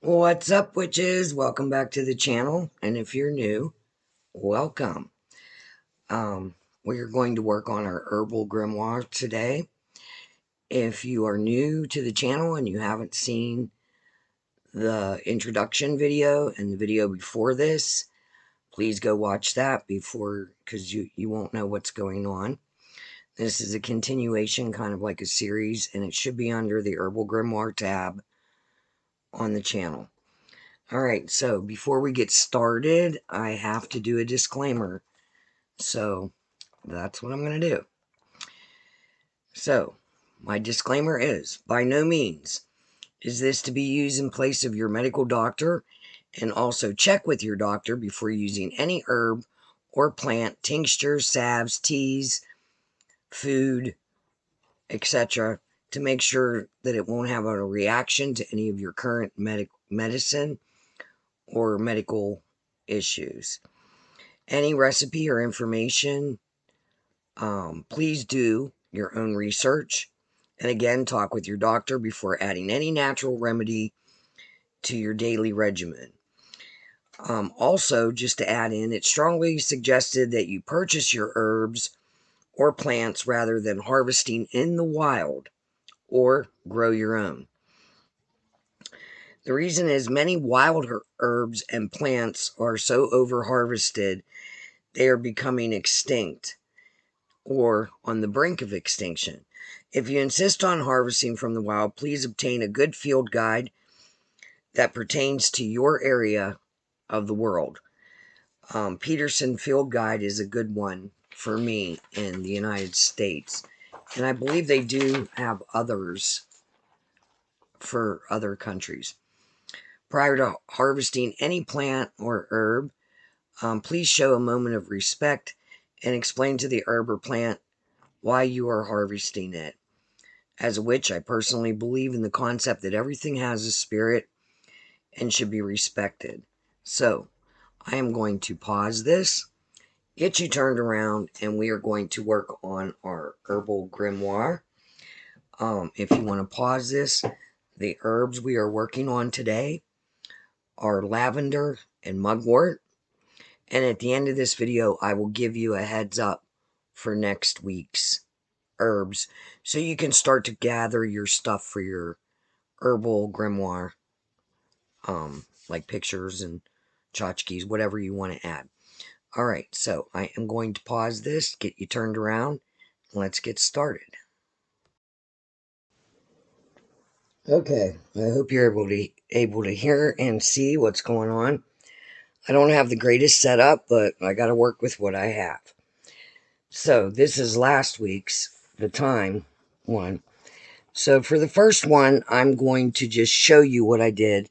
What's up, witches? Welcome back to the channel, and if you're new, welcome. We are going to work on our herbal grimoire today. If you are new to the channel and you haven't seen the introduction video and the video before this, please go watch that before, because you won't know what's going on. This is a continuation, kind of like a series, and it should be under the herbal grimoire tab on the channel. Alright, so before we get started, I have to do a disclaimer. So, that's what I'm going to do. So, my disclaimer is, by no means is this to be used in place of your medical doctor, and also check with your doctor before using any herb or plant, tinctures, salves, teas, food, etc., to make sure that it won't have a reaction to any of your current medicine or medical issues. Any recipe or information, please do your own research. And again, talk with your doctor before adding any natural remedy to your daily regimen. Also, just to add in, it's strongly suggested that you purchase your herbs or plants rather than harvesting in the wild or grow your own. The reason is many wild herbs and plants are so over-harvested, they are becoming extinct or on the brink of extinction. If you insist on harvesting from the wild, please obtain a good field guide that pertains to your area of the world. Peterson Field Guide is a good one for me in the United States. And I believe they do have others for other countries. Prior to harvesting any plant or herb, please show a moment of respect and explain to the herb or plant why you are harvesting it. As a witch, I personally believe in the concept that everything has a spirit and should be respected. So, I am going to pause this, get you turned around, and we are going to work on our herbal grimoire. If you want to pause this, the herbs we are working on today are lavender and mugwort. And at the end of this video, I will give you a heads up for next week's herbs, so you can start to gather your stuff for your herbal grimoire, like pictures and tchotchkes, whatever you want to add. Alright, so I am going to pause this, get you turned around, and let's get started. Okay, I hope you're able to hear and see what's going on. I don't have the greatest setup, but I got to work with what I have. So this is last week's, the time one. So for the first one, I'm going to just show you what I did.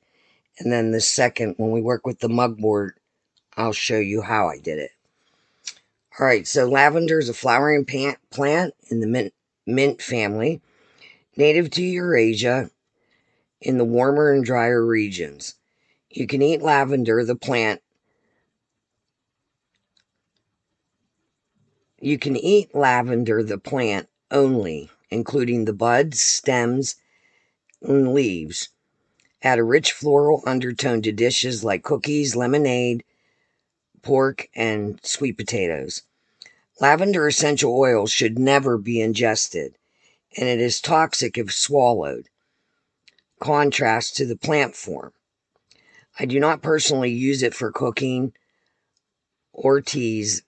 And then the second, when we work with the mugwort, I'll show you how I did it. Alright, so lavender is a flowering plant in the mint family, native to Eurasia in the warmer and drier regions. You can eat lavender, the plant. You can eat lavender, the plant, only, including the buds, stems, and leaves. Add a rich floral undertone to dishes like cookies, lemonade, pork, and sweet potatoes. Lavender essential oil should never be ingested, and it is toxic if swallowed. Contrast to the plant form. I do not personally use it for cooking or teas.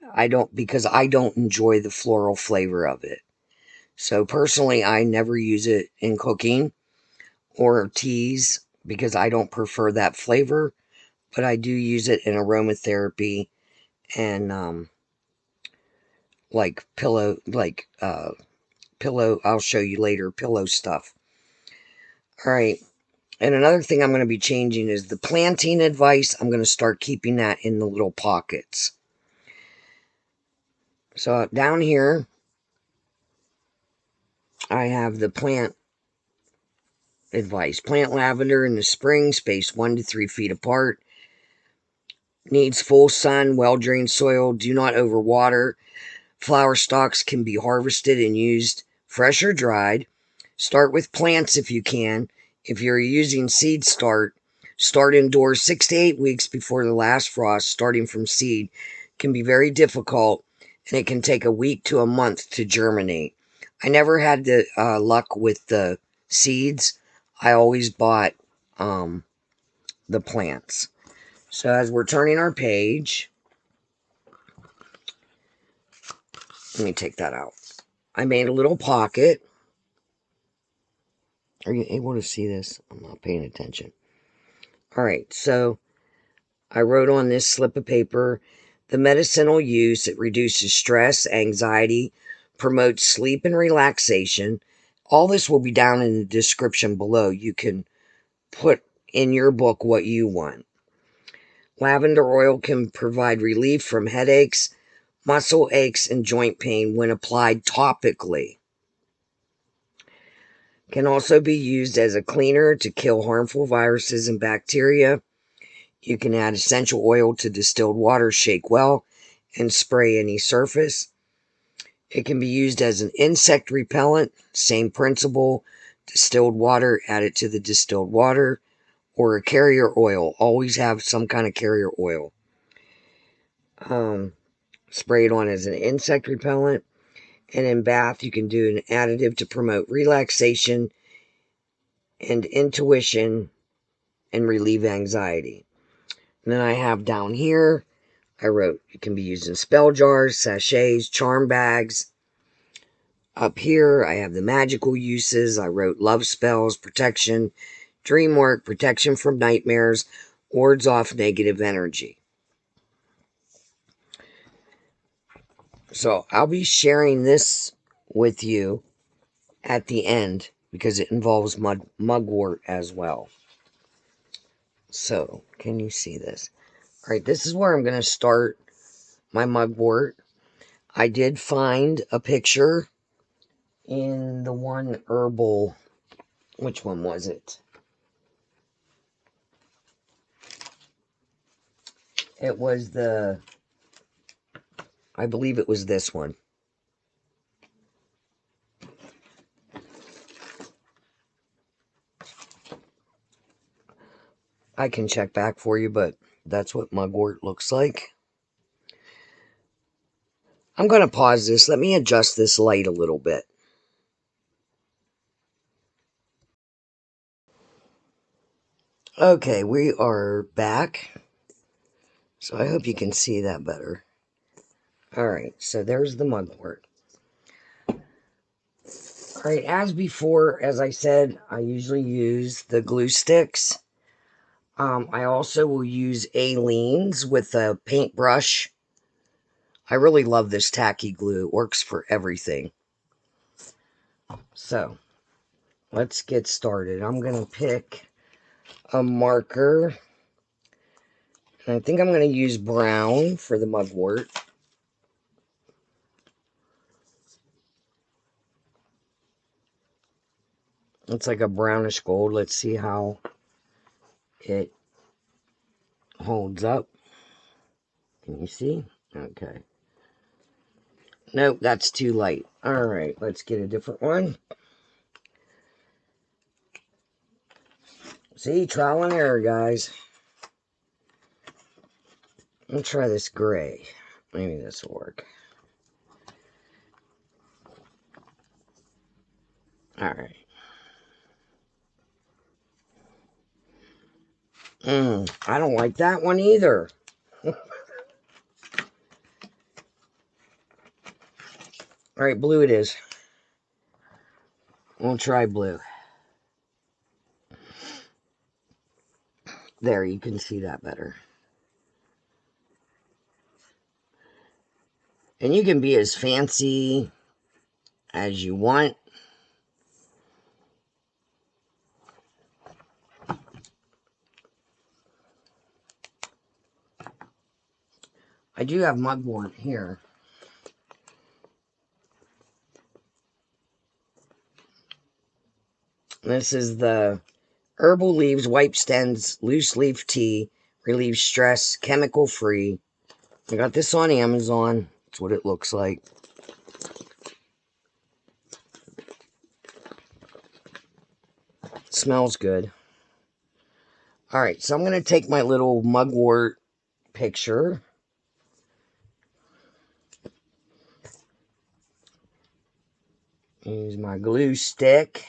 Because I don't enjoy the floral flavor of it. So personally, I never use it in cooking or teas because I don't prefer that flavor, but I do use it in aromatherapy and like pillow, I'll show you later, pillow stuff. All right. And another thing I'm going to be changing is the planting advice. I'm going to start keeping that in the little pockets. So down here, I have the plant advice. Plant lavender in the spring, spaced 1 to 3 feet apart. Needs full sun, well-drained soil. Do not overwater. Flower stalks can be harvested and used fresh or dried. Start with plants if you can. If you're using seed, start Start indoors 6 to 8 weeks before the last frost, starting from seed, can be very difficult, and it can take a week to a month to germinate. I never had the luck with the seeds. I always bought the plants. So as we're turning our page, let me take that out. I made a little pocket. Are you able to see this? I'm not paying attention. All right, so I wrote on this slip of paper, the medicinal use, it reduces stress, anxiety, promotes sleep and relaxation. All this will be down in the description below. You can put in your book what you want. Lavender oil can provide relief from headaches, muscle aches, and joint pain when applied topically. Can also be used as a cleaner to kill harmful viruses and bacteria. You can add essential oil to distilled water, shake well, and spray any surface. It can be used as an insect repellent, same principle. Distilled water, add it to the distilled water, or a carrier oil. Always have some kind of carrier oil. Spray it on as an insect repellent. And in bath, you can do an additive to promote relaxation and intuition and relieve anxiety. And then I have down here, I wrote, it can be used in spell jars, sachets, charm bags. Up here, I have the magical uses. I wrote love spells, protection, dream work, protection from nightmares, wards off negative energy. So I'll be sharing this with you at the end because it involves mugwort as well. So, can you see this? All right, this is where I'm going to start my mugwort. I did find a picture in the one Herbal. Which one was it? It was I believe it was this one. I can check back for you, but that's what mugwort looks like. I'm going to pause this. Let me adjust this light a little bit. Okay, we are back. So I hope you can see that better. Alright, so there's the mugwort. Alright, as before, as I said, I usually use the glue sticks. I also will use Aleene's with a paintbrush. I really love this tacky glue. It works for everything. So, let's get started. I'm going to pick a marker. And I think I'm going to use brown for the mugwort. It's like a brownish gold. Let's see how it holds up. Can you see? Okay. Nope, that's too light. Alright, let's get a different one. See, trial and error, guys. I'll try this gray. Maybe this will work. Alright. I don't like that one either. Alright, blue it is. We'll try blue. There, you can see that better. And you can be as fancy as you want. I do have mugwort here. This is the Herbal Leaves Wipe Stems Loose Leaf Tea. Relieves stress, chemical free. I got this on Amazon. That's what it looks like. Smells good. Alright, so I'm going to take my little mugwort picture. Use my glue stick.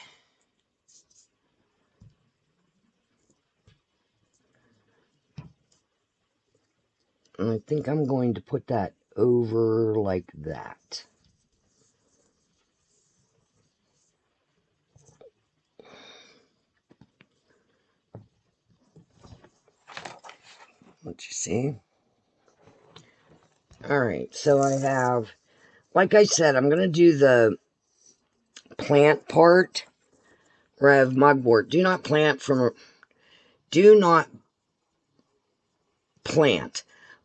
And I think I'm going to put that over like that. Let you see. Alright, so I have, like I said, I'm going to do the plant part. Rev Mugwort. Do not plant.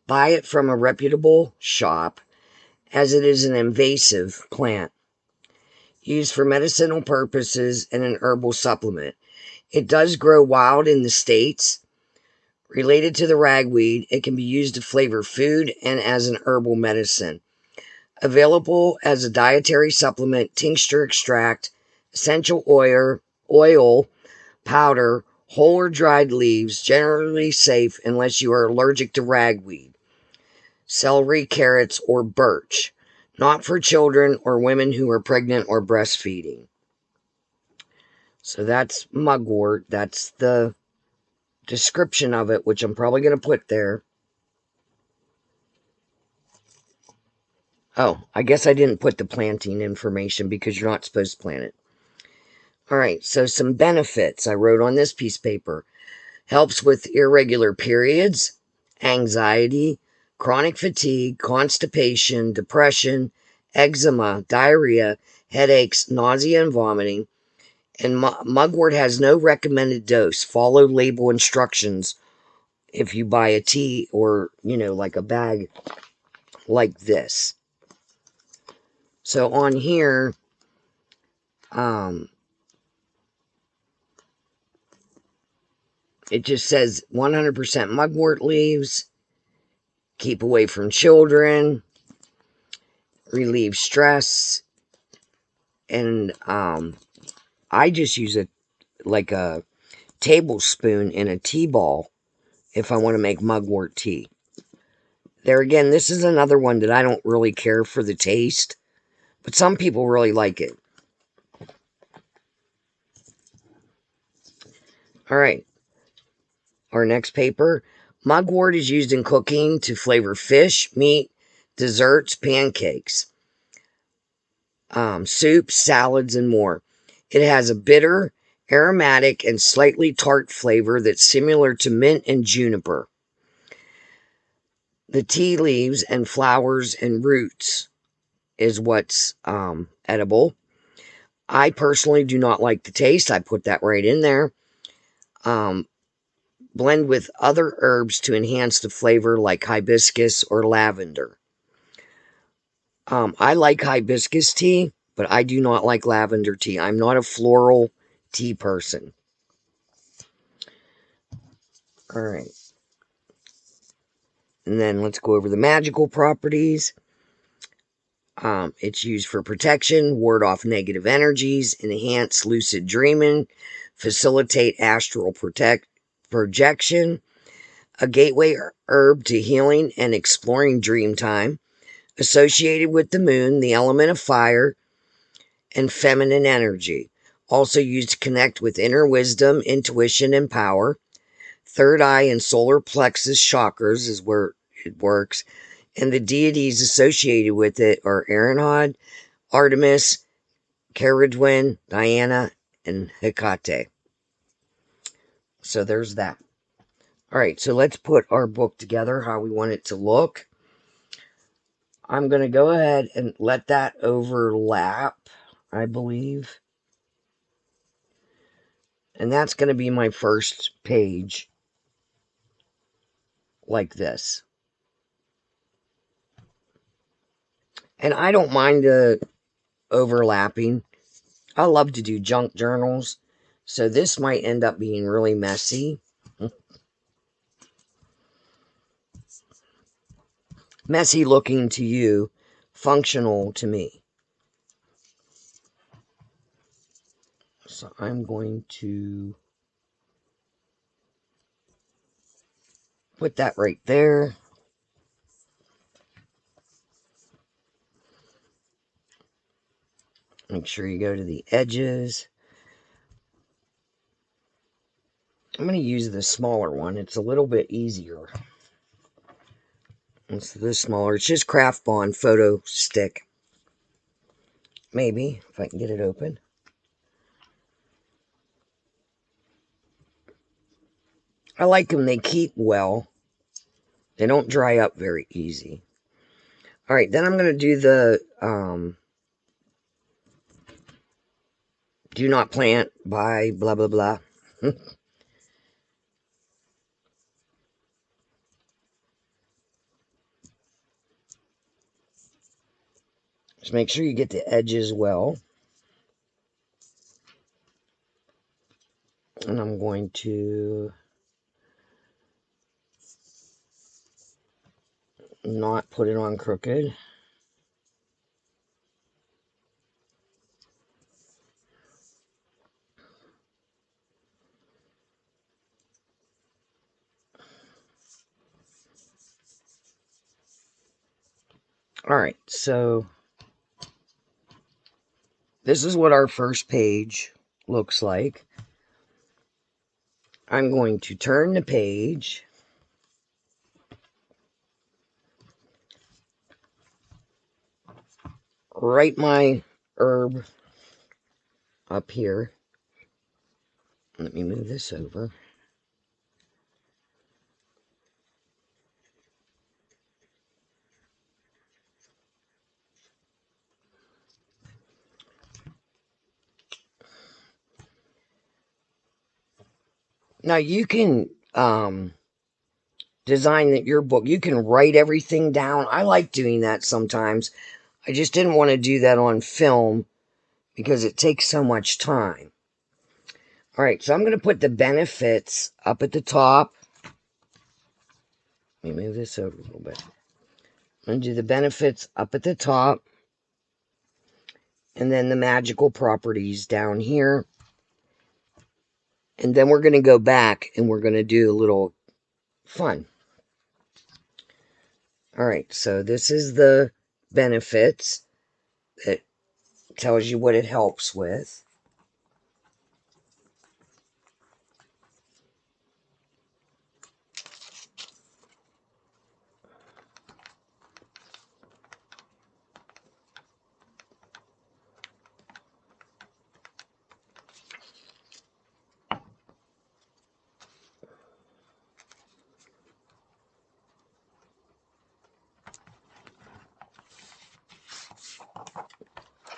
Buy it from a reputable shop, as it is an invasive plant used for medicinal purposes and an herbal supplement. It does grow wild in the States. Related to the ragweed, it can be used to flavor food and as an herbal medicine. Available as a dietary supplement, tincture extract, essential oil, powder, whole or dried leaves, generally safe unless you are allergic to ragweed, celery, carrots, or birch. Not for children or women who are pregnant or breastfeeding. So that's mugwort. That's the description of it, which I'm probably going to put there. Oh, I guess I didn't put the planting information because you're not supposed to plant it. Alright, so some benefits I wrote on this piece of paper. Helps with irregular periods, anxiety, chronic fatigue, constipation, depression, eczema, diarrhea, headaches, nausea, and vomiting. And mugwort has no recommended dose. Follow label instructions if you buy a tea or, like a bag like this. So on here, it just says 100% mugwort leaves, keep away from children, relieve stress, and I just use a tablespoon in a tea ball if I want to make mugwort tea. There again, this is another one that I don't really care for the taste, but some people really like it. Alright, our next paper. Mugwort is used in cooking to flavor fish, meat, desserts, pancakes, soups, salads, and more. It has a bitter, aromatic, and slightly tart flavor that's similar to mint and juniper. The tea leaves and flowers and roots is what's edible. I personally do not like the taste. I put that right in there. Blend with other herbs to enhance the flavor, like hibiscus or lavender. I like hibiscus tea, but I do not like lavender tea. I'm not a floral tea person. Alright. And then let's go over the magical properties. It's used for protection, ward off negative energies, enhance lucid dreaming, facilitate astral projection, a gateway herb to healing and exploring dream time, associated with the moon, the element of fire, and feminine energy. Also used to connect with inner wisdom, intuition, and power. Third eye and solar plexus chakras is where it works. And the deities associated with it are Aranhod, Artemis, Caridwen, Diana, and Hecate. So there's that. Alright, so let's put our book together, how we want it to look. I'm going to go ahead and let that overlap, I believe. And that's going to be my first page, like this. And I don't mind overlapping. I love to do junk journals, so this might end up being really messy. Messy looking to you, functional to me. So I'm going to Put that right there. Make sure you go to the edges. I'm going to use the smaller one. It's a little bit easier. It's this smaller. It's just Craft Bond Photo Stick. Maybe, if I can get it open. I like them. They keep well. They don't dry up very easy. Alright, then I'm going to do the do not plant by blah blah blah. Just make sure you get the edges well. And I'm going to not put it on crooked. Alright, so this is what our first page looks like. I'm going to turn the page. Write my herb up here. Let me move this over. Now you can design your book. You can write everything down. I like doing that sometimes. I just didn't want to do that on film because it takes so much time. Alright, so I'm going to put the benefits up at the top. Let me move this over a little bit. I'm going to do the benefits up at the top. And then the magical properties down here. And then we're going to go back and we're going to do a little fun. Alright, so this is the benefits. It tells you what it helps with.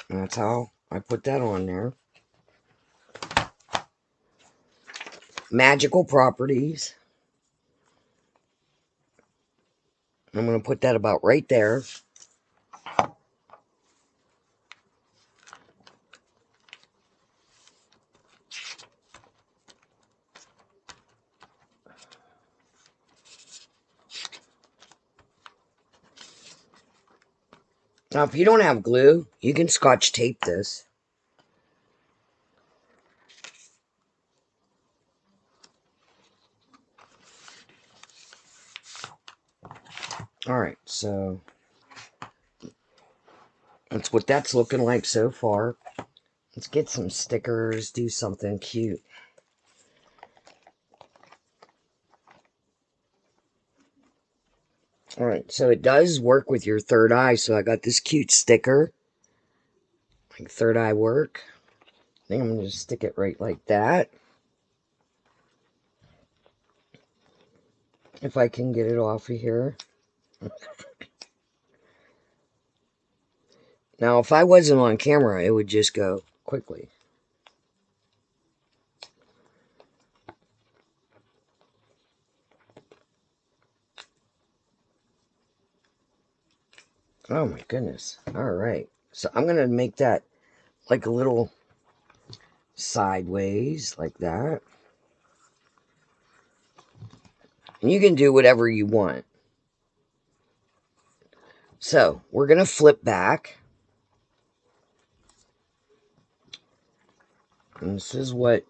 And that's how I put that on there. Magical properties. I'm going to put that about right there. Now, if you don't have glue, you can scotch tape this. Alright, so that's what that's looking like so far. Let's get some stickers, do something cute. Alright, so it does work with your third eye, so I got this cute sticker. Like third eye work. I think I'm going to just stick it right like that. If I can get it off of here. Now, if I wasn't on camera, it would just go quickly. Oh my goodness. Alright. So I'm going to make that like a little sideways, like that. And you can do whatever you want. So, we're going to flip back. And this is what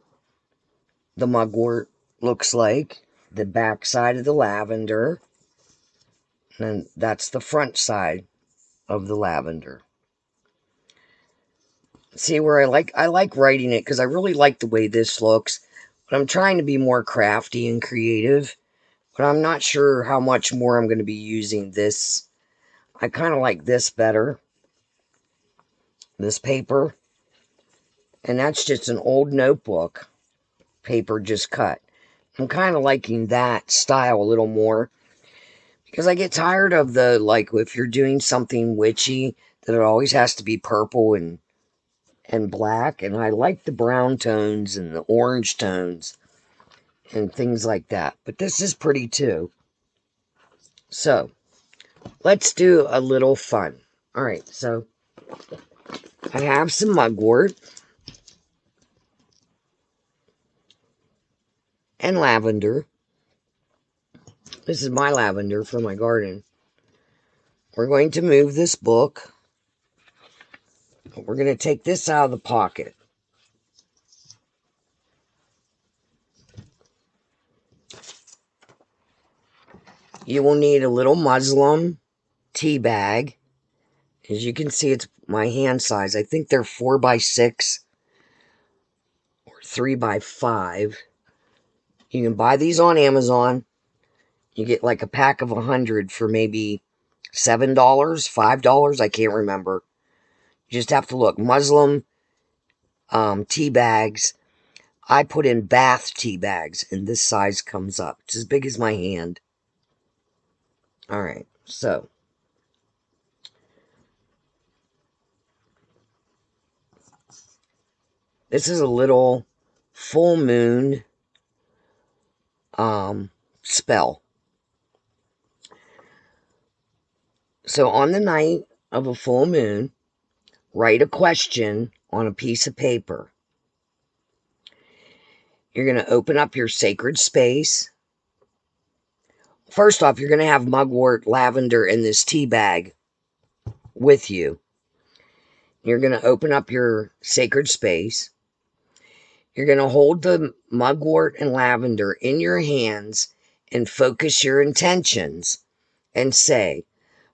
the mugwort looks like. the back side of the lavender. And that's the front side of the lavender. See where I like writing it because I really like the way this looks. But I'm trying to be more crafty and creative. But I'm not sure how much more I'm going to be using this. I kind of like this better. This paper. And that's just an old notebook. Paper just cut. I'm kind of liking that style a little more. Because I get tired of the, like, if you're doing something witchy, that it always has to be purple and black. And I like the brown tones and the orange tones and things like that. But this is pretty too. So, let's do a little fun. Alright, so I have some mugwort and lavender. This is my lavender for my garden. We're going to move this book. We're going to take this out of the pocket. You will need a little muslin tea bag. As you can see, it's my hand size. I think they're 4x6 or 3x5. You can buy these on Amazon. You get like a pack of 100 for maybe $7, $5. I can't remember. You just have to look. Muslin tea bags. I put in bath tea bags, and this size comes up. It's as big as my hand. Alright, so this is a little full moon spell. So on the night of a full moon, write a question on a piece of paper. You're going to open up your sacred space. First off, you're going to have mugwort, lavender, and this tea bag with you. You're going to open up your sacred space. You're going to hold the mugwort and lavender in your hands and focus your intentions and say,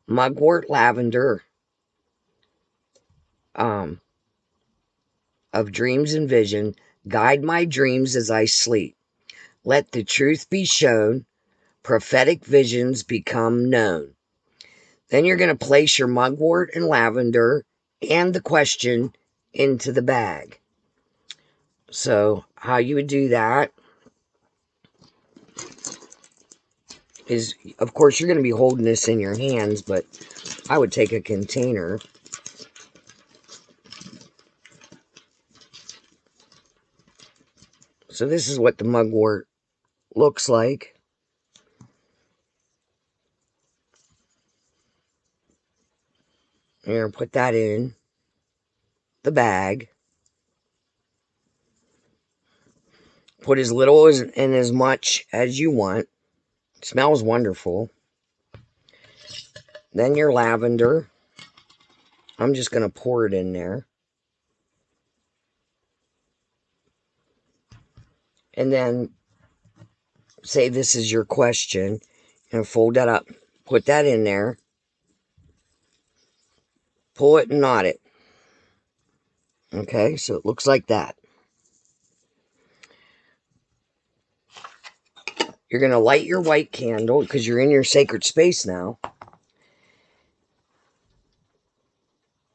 mugwort, lavender, of dreams and vision, guide my dreams as I sleep. Let the truth be shown, prophetic visions become known. Then you're going to place your mugwort and lavender and the question into the bag. So how you would do that is, of course, you're going to be holding this in your hands, but I would take a container. So this is what the mugwort looks like. You're going to put that in the bag. Put as little and as much as you want. It smells wonderful. Then your lavender. I'm just going to pour it in there. And then say this is your question. And fold that up. Put that in there. Pull it and knot it. Okay, so it looks like that. You're going to light your white candle because you're in your sacred space now.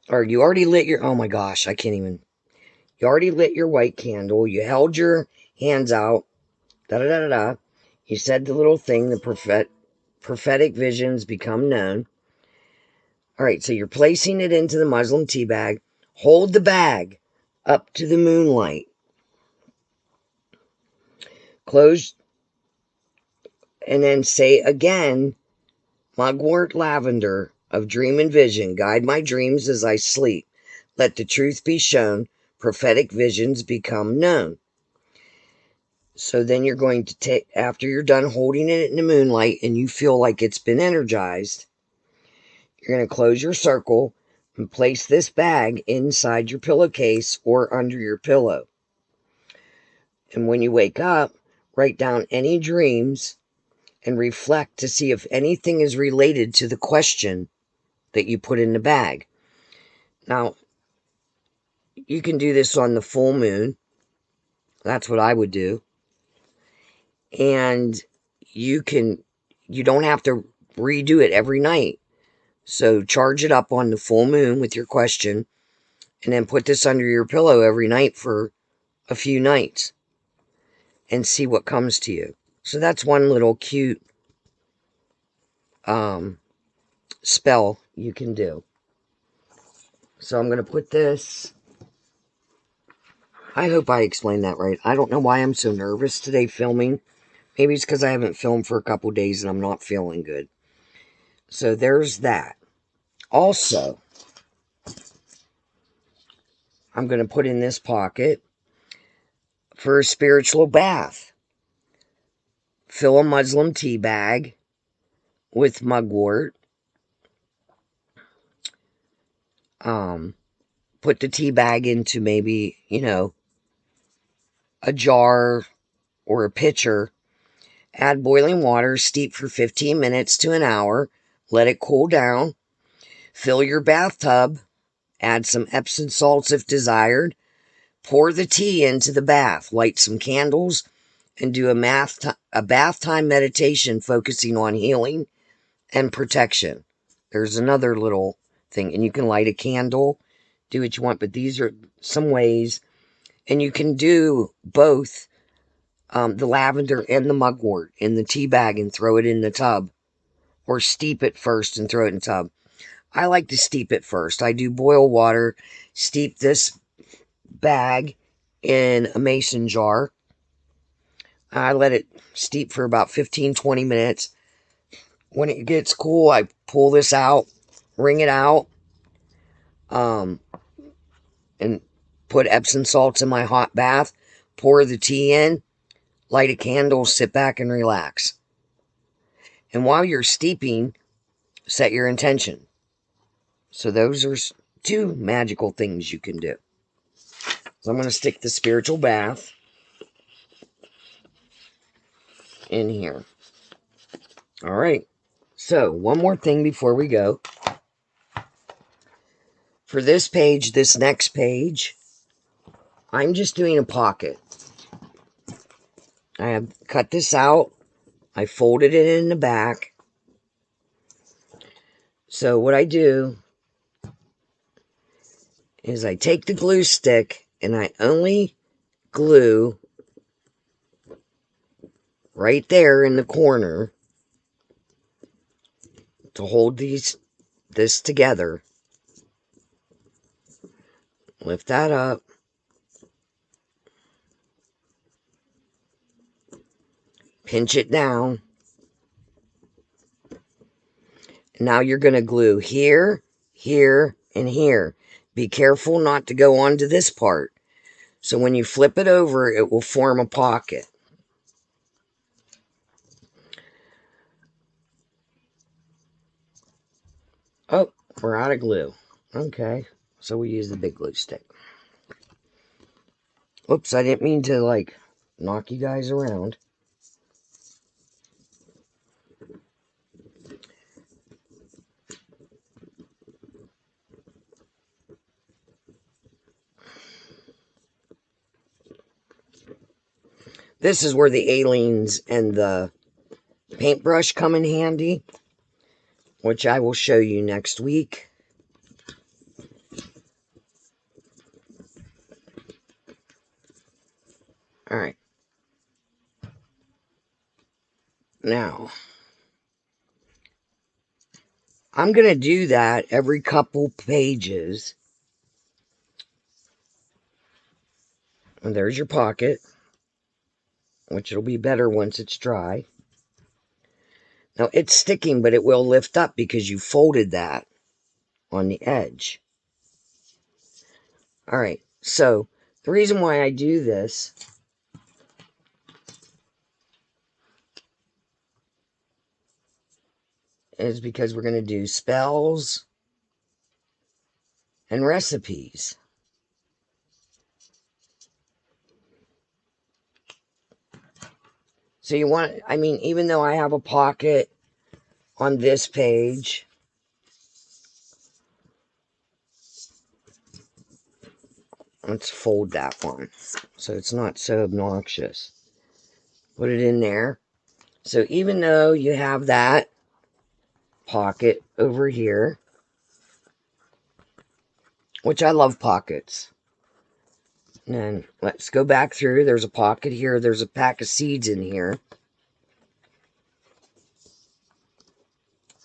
Or you already lit your... Oh my gosh, I can't even... You already lit your white candle. You held your hands out. Da-da-da-da-da. You said the little thing, the prophetic visions become known. Alright, so you're placing it into the muslin tea bag. Hold the bag up to the moonlight. Close... And then say again, mugwort, lavender, of dream and vision, guide my dreams as I sleep. Let the truth be shown, prophetic visions become known. So then you're going to take, after you're done holding it in the moonlight and you feel like it's been energized, you're going to close your circle and place this bag inside your pillowcase or under your pillow. And when you wake up, Write down any dreams and reflect to see if anything is related to the question that you put in the bag. Now, you can do this on the full moon. That's what I would do. And you don't have to redo it every night. So charge it up on the full moon with your question, and then put this under your pillow every night for a few nights and see what comes to you. So that's one little cute spell you can do. So I'm going to put this. I hope I explained that right. I don't know why I'm so nervous today filming. Maybe it's because I haven't filmed for a couple days and I'm not feeling good. So there's that. Also, I'm going to put in this pocket for a spiritual bath. Fill a Muslim tea bag with mugwort. Put the tea bag into maybe, a jar or a pitcher. Add boiling water, steep for 15 minutes to an hour. Let it cool down. Fill your bathtub. Add some Epsom salts if desired. Pour the tea into the bath. Light some candles and do a bath time meditation focusing on healing and protection. There's another little thing, and you can light a candle, do what you want, but these are some ways. And you can do both the lavender and the mugwort in the tea bag and throw it in the tub, or steep it first and throw it in the tub. I like to steep it first. I do boil water, steep this bag in a mason jar. I let it steep for about 15-20 minutes. When it gets cool, I pull this out, wring it out, and put Epsom salts in my hot bath, pour the tea in, light a candle, sit back and relax. And while you're steeping, set your intention. So those are two magical things you can do. So I'm going to stick the spiritual bath in here. All right. So one more thing before we go. For this page, this next page, I'm just doing a pocket. I have cut this out. I folded it in the back. So what I do is I take the glue stick and I only glue right there in the corner to hold this together. Lift that up. Pinch it down. Now you're going to glue here, here, and here. Be careful not to go onto this part. So when you flip it over, it will form a pocket. Oh, we're out of glue. Okay, so we use the big glue stick. Oops, I didn't mean to, knock you guys around. This is where the aliens and the paintbrush come in handy, which I will show you next week. Alright. Now, I'm going to do that every couple pages. And there's your pocket, which will be better once it's dry. Now, it's sticking, but it will lift up because you folded that on the edge. Alright, so the reason why I do this is because we're going to do spells and recipes. So you want, I mean, even though I have a pocket on this page, let's fold that one so it's not so obnoxious. Put it in there. So even though you have that pocket over here, which I love pockets. And then let's go back through. There's a pocket here. There's a pack of seeds in here.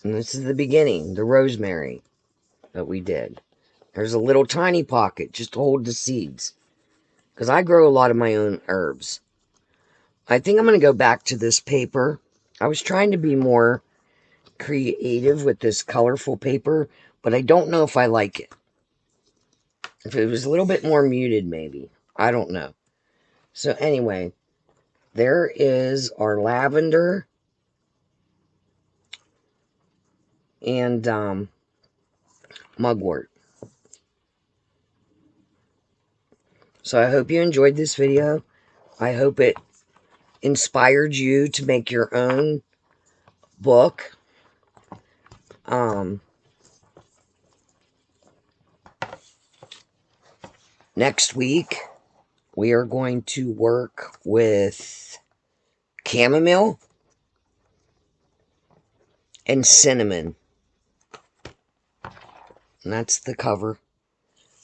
And this is the beginning, the rosemary that we did. There's a little tiny pocket just to hold the seeds. Because I grow a lot of my own herbs. I think I'm going to go back to this paper. I was trying to be more creative with this colorful paper, but I don't know if I like it. If it was a little bit more muted, maybe. I don't know. So anyway, there is our lavender and mugwort. So I hope you enjoyed this video. I hope it inspired you to make your own book. Next week, we are going to work with chamomile and cinnamon. And that's the cover.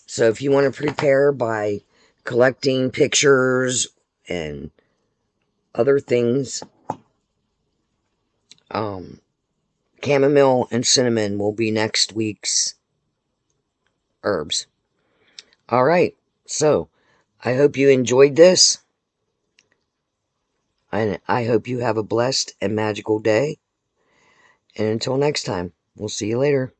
So if you want to prepare by collecting pictures and other things, chamomile and cinnamon will be next week's herbs. All right. So I hope you enjoyed this. And I hope you have a blessed and magical day. And until next time, we'll see you later.